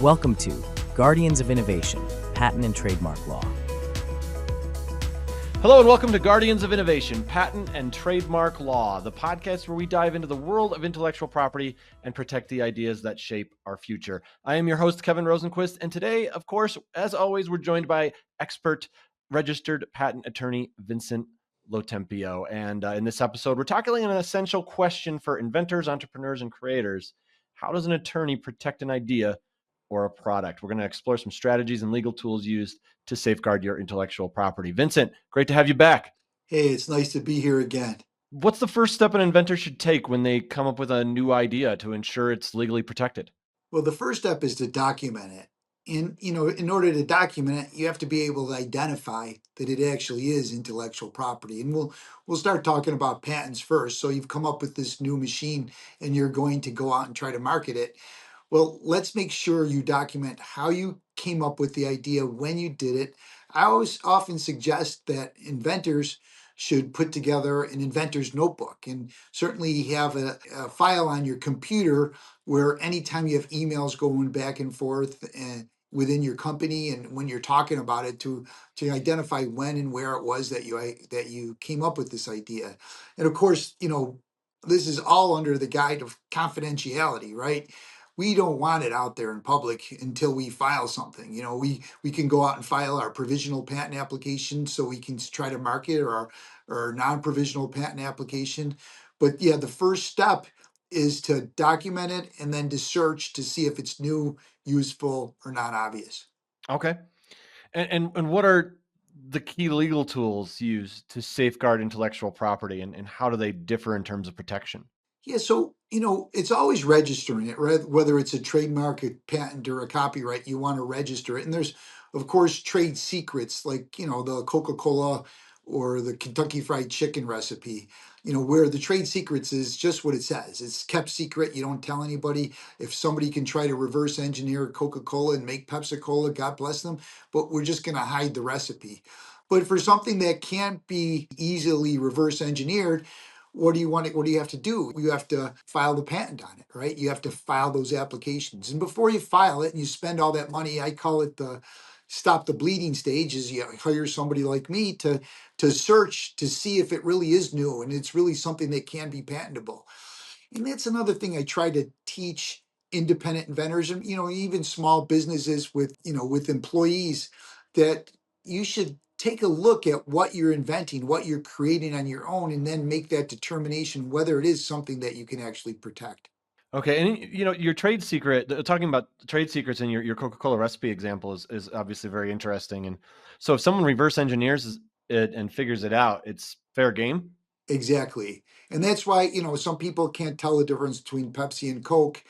Welcome to Guardians of Innovation, Patent and Trademark Law. Hello and welcome to Guardians of Innovation, Patent and Trademark Law, the podcast where we dive into the world of intellectual property and protect the ideas that shape our future. I am your host, Kevin Rosenquist, and today, of course, as always, we're joined by expert registered patent attorney Vincent LoTempio. And in this episode, we're tackling an essential question for inventors, entrepreneurs, and creators. How does an attorney protect an idea or a product? We're going to explore some strategies and legal tools used to safeguard your intellectual property. Vincent, great to have you back. Hey, it's nice to be here again. What's the first step an inventor should take when they come up with a new idea to ensure it's legally protected? Well, the first step is to document it. And, in order to document it, you have to be able to identify that it actually is intellectual property. And we'll start talking about patents first. So you've come up with this new machine and you're going to go out and try to market it. Well, let's make sure you document how you came up with the idea, when you did it. I always often suggest that inventors should put together an inventor's notebook, and certainly have a file on your computer where anytime you have emails going back and forth within your company, and when you're talking about it, to identify when and where it was that you came up with this idea. And of course, this is all under the guide of confidentiality, right? We don't want it out there in public until we file something. We can go out and file our provisional patent application so we can try to market, or our non-provisional patent application. But yeah, the first step is to document it and then to search to see if it's new, useful, or not obvious. Okay. And what are the key legal tools used to safeguard intellectual property, and how do they differ in terms of protection? Yeah, so it's always registering it, right? Whether it's a trademark, a patent, or a copyright, you want to register it. And there's, of course, trade secrets like the Coca-Cola or the Kentucky Fried Chicken recipe. Where the trade secrets is just what it says. It's kept secret. You don't tell anybody. If somebody can try to reverse engineer Coca-Cola and make Pepsi-Cola, God bless them. But we're just going to hide the recipe. But for something that can't be easily reverse engineered, what do you have to do? You have to file the patent on it, right? You have to file those applications. And before you file it and you spend all that money, I call it the stop the bleeding stage, is you hire somebody like me to search to see if it really is new and it's really something that can be patentable. And that's another thing I try to teach independent inventors, and even small businesses with employees, that you should take a look at what you're inventing, what you're creating on your own, and then make that determination whether it is something that you can actually protect. Okay, and your trade secret, talking about trade secrets in your Coca-Cola recipe example is obviously very interesting. And so if someone reverse engineers it and figures it out, it's fair game? Exactly. And that's why, some people can't tell the difference between Pepsi and Coke.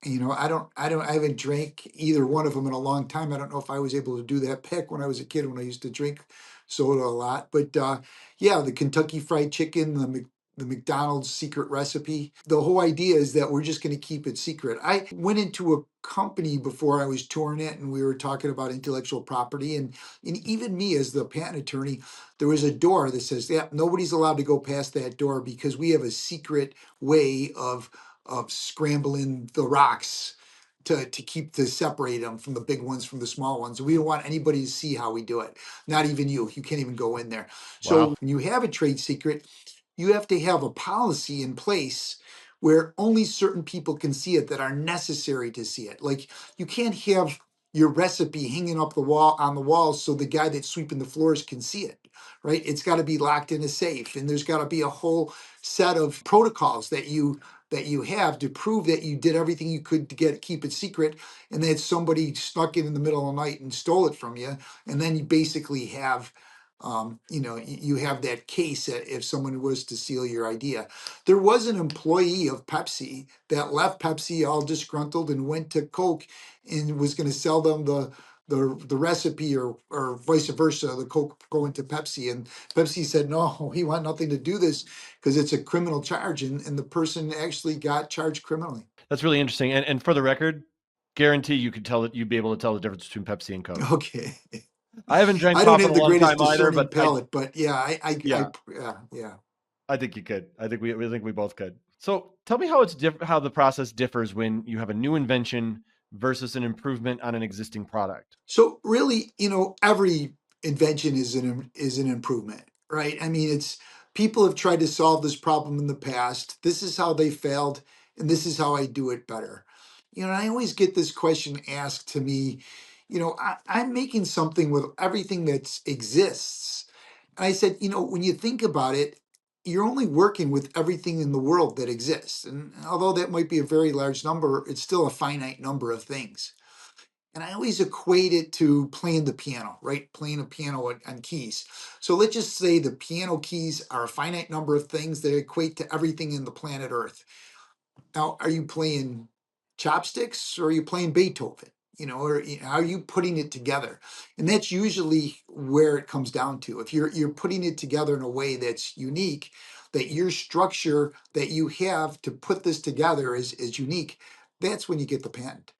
I haven't drank either one of them in a long time. I don't know if I was able to do that back when I was a kid, when I used to drink soda a lot. But yeah, the Kentucky Fried Chicken, the McDonald's secret recipe. The whole idea is that we're just going to keep it secret. I went into a company before I was touring it, and we were talking about intellectual property. And even me, as the patent attorney, there was a door that says, yeah, nobody's allowed to go past that door because we have a secret way of scrambling the rocks to separate them from the big ones from the small ones. We don't want anybody to see how we do it. Not even you. You can't even go in there. So Wow. when you have a trade secret, you have to have a policy in place where only certain people can see it that are necessary to see it. Like, you can't have your recipe hanging up on the wall so the guy that's sweeping the floors can see it, right? It's got to be locked in a safe, and there's got to be a whole set of protocols that you have to prove that you did everything you could to keep it secret, and that somebody snuck in the middle of the night and stole it from you. And then you basically have you have that case that if someone was to steal your idea. There was an employee of Pepsi that left Pepsi all disgruntled and went to Coke and was going to sell them the recipe, or vice versa, the Coke going to Pepsi. And Pepsi said, no, we want nothing to do this because it's a criminal charge. And the person actually got charged criminally. That's really interesting. And for the record, guarantee you'd be able to tell the difference between Pepsi and Coke. Okay. I haven't drank I don't pop in have a the long greatest time either, discerning but palate, but yeah, yeah, yeah. I think you could. I think we both could. So tell me how how the process differs when you have a new invention versus an improvement on an existing product? So really, every invention is an improvement, right? I mean, it's people have tried to solve this problem in the past. This is how they failed, and this is how I do it better. I always get this question asked to me. I'm making something with everything that exists. And I said, when you think about it, you're only working with everything in the world that exists. And although that might be a very large number, it's still a finite number of things. And I always equate it to playing the piano, right? Playing a piano on keys. So let's just say the piano keys are a finite number of things that equate to everything in the planet Earth. Now, are you playing chopsticks or are you playing Beethoven? Or how are you putting it together? And that's usually where it comes down to. If you're putting it together in a way that's unique, that your structure that you have to put this together is unique, that's when you get the patent.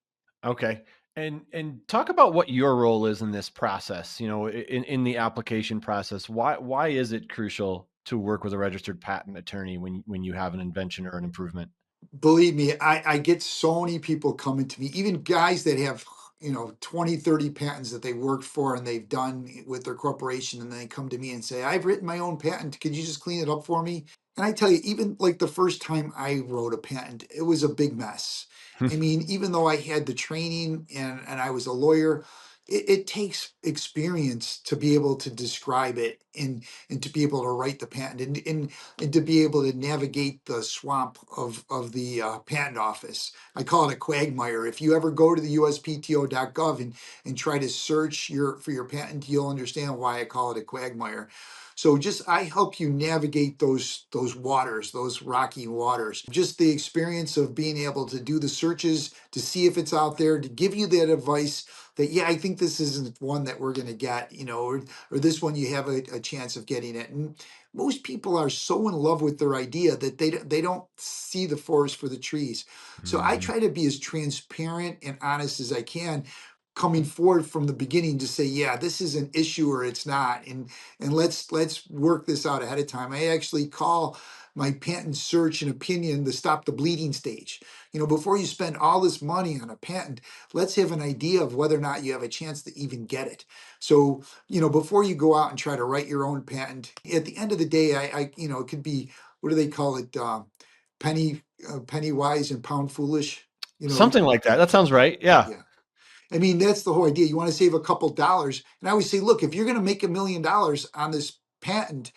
Okay. And talk about what your role is in this process, in the application process. Why is it crucial to work with a registered patent attorney when you have an invention or an improvement? Believe me, I get so many people coming to me, even guys that have 20, 30 patents that they worked for and they've done with their corporation, and they come to me and say, I've written my own patent, could you just clean it up for me? And I tell you, even like the first time I wrote a patent, it was a big mess. I mean, even though I had the training and I was a lawyer, it takes experience to be able to describe it and to be able to write the patent and to be able to navigate the swamp of the patent office. I call it a quagmire. If you ever go to the uspto.gov and try to search for your patent, you'll understand why I call it a quagmire. So just I help you navigate those waters, those rocky waters. Just the experience of being able to do the searches to see if it's out there, to give you that advice that, yeah, I think this isn't one that we're going to get, or this one you have a chance of getting it. And most people are so in love with their idea that they don't see the forest for the trees. So I Mhm. try to be as transparent and honest as I can, coming forward from the beginning to say, yeah, this is an issue or it's not, and let's work this out ahead of time. I actually call my patent search and opinion the stop the bleeding stage. Before you spend all this money on a patent, let's have an idea of whether or not you have a chance to even get it. So before you go out and try to write your own patent, at the end of the day, it could be, what do they call it? Penny wise and pound foolish. You know, Something like that. That sounds right. Yeah. yeah. I mean, that's the whole idea. You want to save a couple dollars. And I always say, look, if you're going to make $1 million on this patent,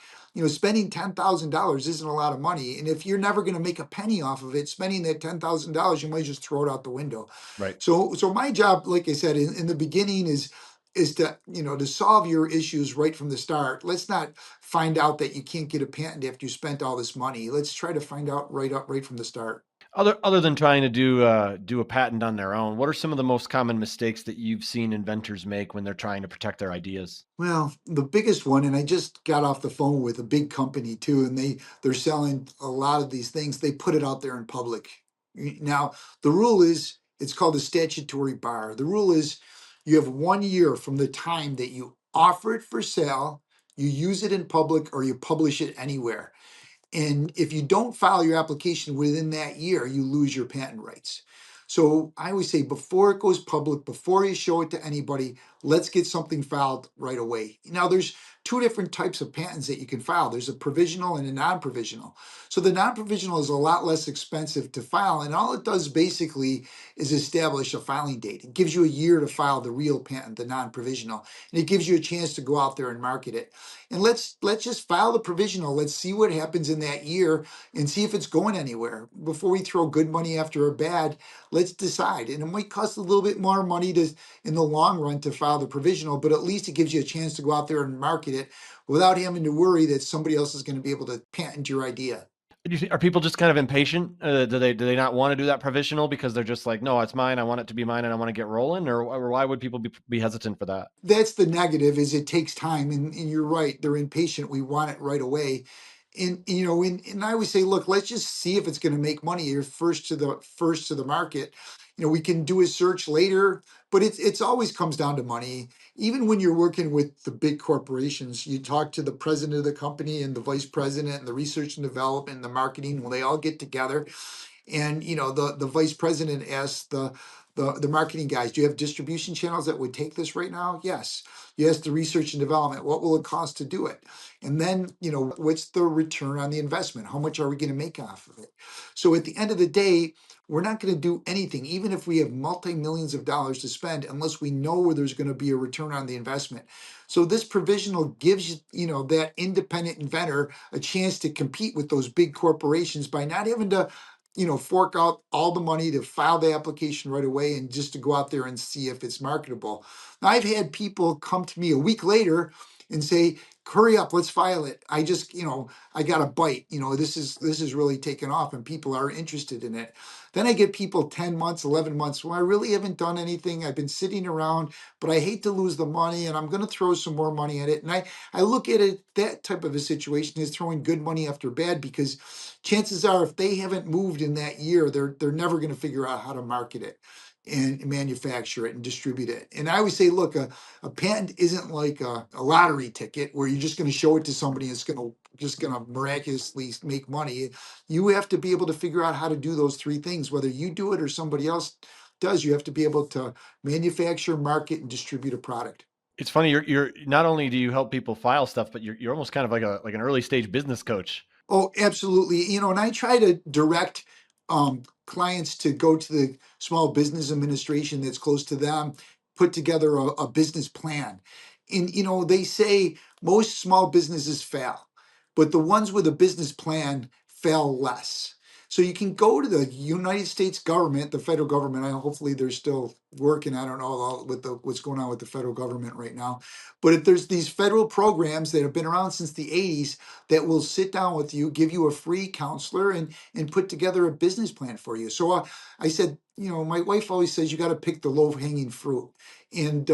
spending $10,000 isn't a lot of money. And if you're never going to make a penny off of it, spending that $10,000, you might just throw it out the window. Right. So my job, like I said, in the beginning is to to solve your issues right from the start. Let's not find out that you can't get a patent after you spent all this money. Let's try to find out right from the start. Other than trying to do a patent on their own, what are some of the most common mistakes that you've seen inventors make when they're trying to protect their ideas? Well, the biggest one, and I just got off the phone with a big company too, and they're selling a lot of these things. They put it out there in public. Now, the rule is it's called a statutory bar. The rule is you have 1 year from the time that you offer it for sale, you use it in public, or you publish it anywhere. And if you don't file your application within that year, you lose your patent rights. So I always say before it goes public, before you show it to anybody, let's get something filed right away. Now, there's two different types of patents that you can file. There's a provisional and a non-provisional. So the non-provisional is a lot less expensive to file, and all it does basically is establish a filing date. It gives you a year to file the real patent, the non-provisional, and it gives you a chance to go out there and market it. And let's just file the provisional. Let's see what happens in that year and see if it's going anywhere. Before we throw good money after a bad, let's decide. And it might cost a little bit more money to in the long run to file the provisional, but at least it gives you a chance to go out there and market it without having to worry that somebody else is going to be able to patent your idea. Are people just kind of impatient? Do they not want to do that provisional because they're just like, no, it's mine. I want it to be mine, and I want to get rolling? Or why would people be hesitant for that? That's the negative, is it takes time, and you're right, they're impatient. We want it right away. And I always say, look, let's just see if it's going to make money. You're first to the market. We can do a search later, but it's always comes down to money. Even when you're working with the big corporations, you talk to the president of the company and the vice president and the research and development and the marketing. When they all get together, and the vice president asks the marketing guys, do you have distribution channels that would take this right now? Yes. You ask the research and development, what will it cost to do it? And then, what's the return on the investment? How much are we going to make off of it? So at the end of the day, we're not going to do anything, even if we have multi-millions of dollars to spend, unless we know where there's going to be a return on the investment. So this provisional gives that independent inventor a chance to compete with those big corporations by not having to fork out all the money to file the application right away and just to go out there and see if it's marketable. Now, I've had people come to me a week later and say, hurry up, let's file it. I just, I got a bite. This is really taken off and people are interested in it. Then I get people 10 months, 11 months. Well, I really haven't done anything. I've been sitting around, but I hate to lose the money and I'm going to throw some more money at it. And I look at it, that type of a situation is throwing good money after bad, because chances are if they haven't moved in that year, they're never going to figure out how to market it and manufacture it and distribute it. And I always say, look, a patent isn't like a lottery ticket where you're just going to show it to somebody and it's just going to miraculously make money. You have to be able to figure out how to do those three things, whether you do it or somebody else does. You have to be able to manufacture, market, and distribute a product. It's funny. You're not only do you help people file stuff, but you're almost kind of like an early stage business coach. Oh, absolutely. And I try to direct clients to go to the Small Business Administration that's close to them, put together a business plan. And, they say most small businesses fail, but the ones with a business plan fail less. So you can go to the United States government, the federal government. Hopefully they're still working. I don't know what's going on with the federal government right now. But if there's these federal programs that have been around since the 80s that will sit down with you, give you a free counselor, and put together a business plan for you. So I said, my wife always says you got to pick the low hanging fruit, and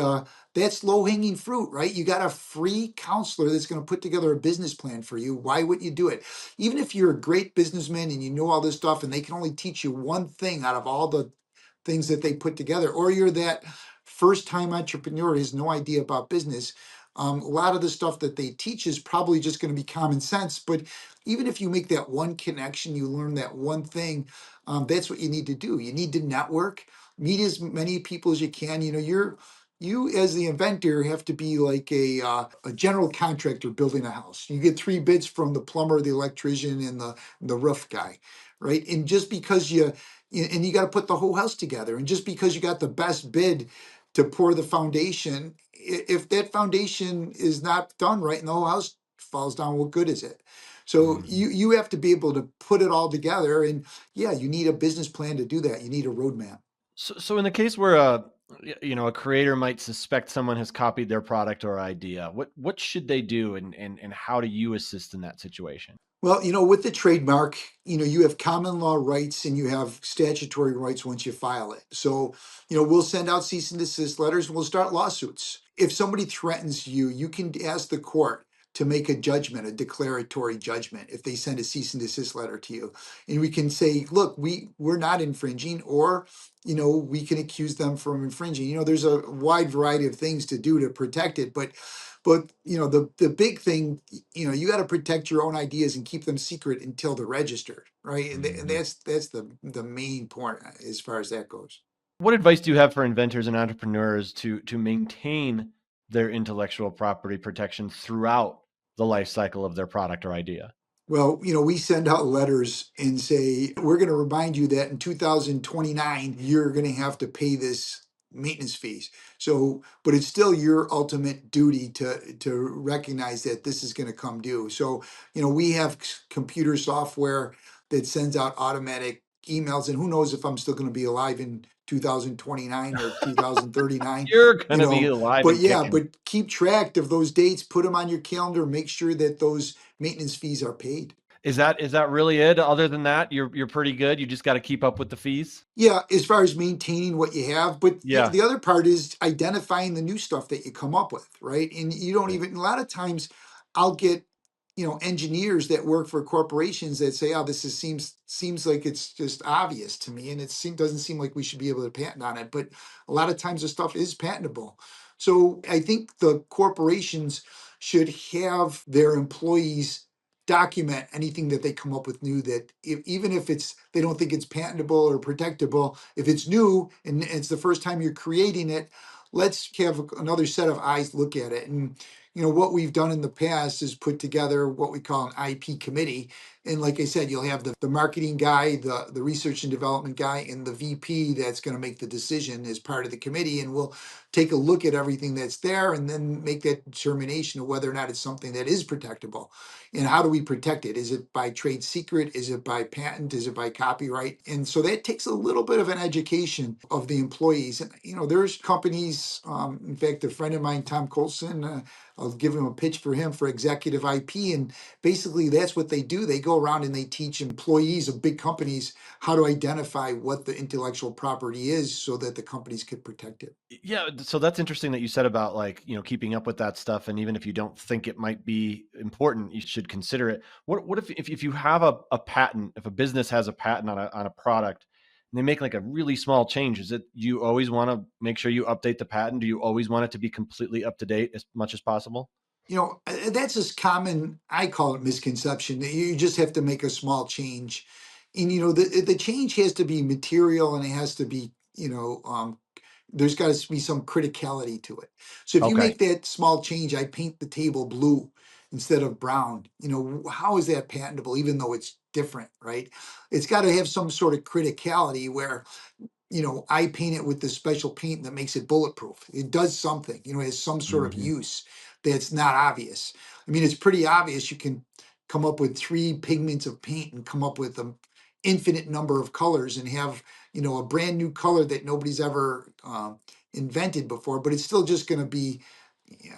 that's low hanging fruit, right? You got a free counselor that's going to put together a business plan for you. Why would you do it? Even if you're a great businessman and you know all this stuff, and they can only teach you one thing out of all the things that they put together, or you're that first time entrepreneur who has no idea about business. A lot of the stuff that they teach is probably just going to be common sense. But even if you make that one connection, you learn that one thing, that's what you need to do. You need to network, meet as many people as you can. You as the inventor have to be like a general contractor building a house. You get three bids from the plumber, the electrician, and the roof guy, right? And just because you got to put the whole house together, and just because you got the best bid to pour the foundation, if that foundation is not done right and the whole house falls down, what good is it? So you have to be able to put it all together, and yeah, you need a business plan to do that. You need a roadmap. So in the case where a creator might suspect someone has copied their product or idea, what should they do, and how do you assist in that situation? Well, with the trademark, you have common law rights and you have statutory rights once you file it. So, we'll send out cease and desist letters and we'll start lawsuits. If somebody threatens you, you can ask the court to make a judgment, a declaratory judgment, if they send a cease and desist letter to you. And we can say, look, we're not infringing, or, we can accuse them from infringing. There's a wide variety of things to do to protect it, but the big thing, you got to protect your own ideas and keep them secret until they're registered, right? And that's the main point as far as that goes. What advice do you have for inventors and entrepreneurs to maintain their intellectual property protection throughout the life cycle of their product or idea? Well, we send out letters and say, we're going to remind you that in 2029, you're going to have to pay this maintenance fees. So, but it's still your ultimate duty to recognize that this is going to come due. So, we have computer software that sends out automatic emails, and who knows if I'm still going to be alive in 2029 or 2039, You're going to be alive but and yeah, kicking. but keep track of those dates, put them on your calendar, make sure that those maintenance fees are paid. Is that really it? Other than that, you're pretty good. You just got to keep up with the fees. Yeah, as far as maintaining what you have, but Yeah. the other part is identifying the new stuff that you come up with, right? And you don't Right. even, a lot of times I'll get, engineers that work for corporations that say, "Oh, seems like it's just obvious to me, and doesn't seem like we should be able to patent on it." But a lot of times the stuff is patentable. So I think the corporations should have their employees document anything that they come up with new, that even if they don't think it's patentable or protectable, if it's new and it's the first time you're creating it, let's have another set of eyes look at it. And what we've done in the past is put together what we call an IP committee. And like I said, you'll have the marketing guy, the research and development guy, and the VP that's going to make the decision as part of the committee. And we'll take a look at everything that's there and then make that determination of whether or not it's something that is protectable. And how do we protect it? Is it by trade secret? Is it by patent? Is it by copyright? And so that takes a little bit of an education of the employees. And there's companies, in fact, a friend of mine, Tom Colson, I'll give him a pitch for him for executive IP. And basically that's what they do. They go around and they teach employees of big companies how to identify what the intellectual property is so that the companies could protect it. Yeah. So that's interesting that you said about keeping up with that stuff. And even if you don't think it might be important, you should consider it. What if you have a patent, if a business has a patent on a product and they make like a really small change, is it, you always want to make sure you update the patent? Do you always want it to be completely up to date as much as possible? That's as common, I call it misconception. You just have to make a small change. And, the change has to be material, and it has to be, there's got to be some criticality to it. So if you Okay. make that small change, I paint the table blue instead of brown, how is that patentable, even though it's different, right? It's got to have some sort of criticality where, I paint it with this special paint that makes it bulletproof. It does something, it has some sort of Mhm. use that's not obvious. I mean, it's pretty obvious. You can come up with 3 pigments of paint and come up with an infinite number of colors and have, a brand new color that nobody's ever invented before, but it's still just going to be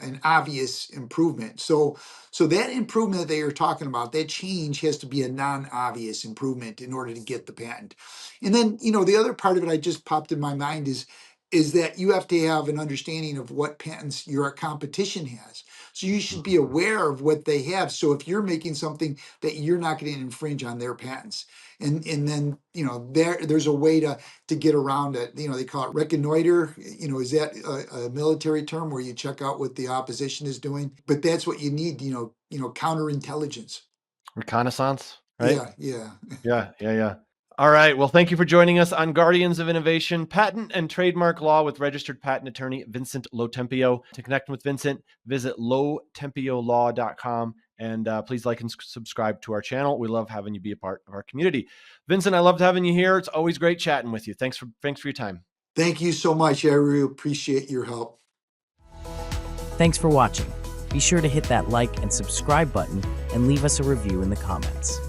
an obvious improvement. So that improvement that they are talking about, that change has to be a non-obvious improvement in order to get the patent. And then, the other part of it I just popped in my mind is that you have to have an understanding of what patents your competition has. So you should be aware of what they have. So if you're making something, that you're not going to infringe on their patents. And then, there's a way to get around it. They call it reconnoiter. Is that a military term where you check out what the opposition is doing? But that's what you need, counterintelligence. Reconnaissance, right? Yeah, yeah. Yeah. All right. Well, thank you for joining us on Guardians of Innovation, patent and trademark law with registered patent attorney Vincent LoTempio. To connect with Vincent, visit lotempiolaw.com. And please like and subscribe to our channel. We love having you be a part of our community. Vincent, I loved having you here. It's always great chatting with you. Thanks for your time. Thank you so much. I really appreciate your help. Thanks for watching. Be sure to hit that like and subscribe button and leave us a review in the comments.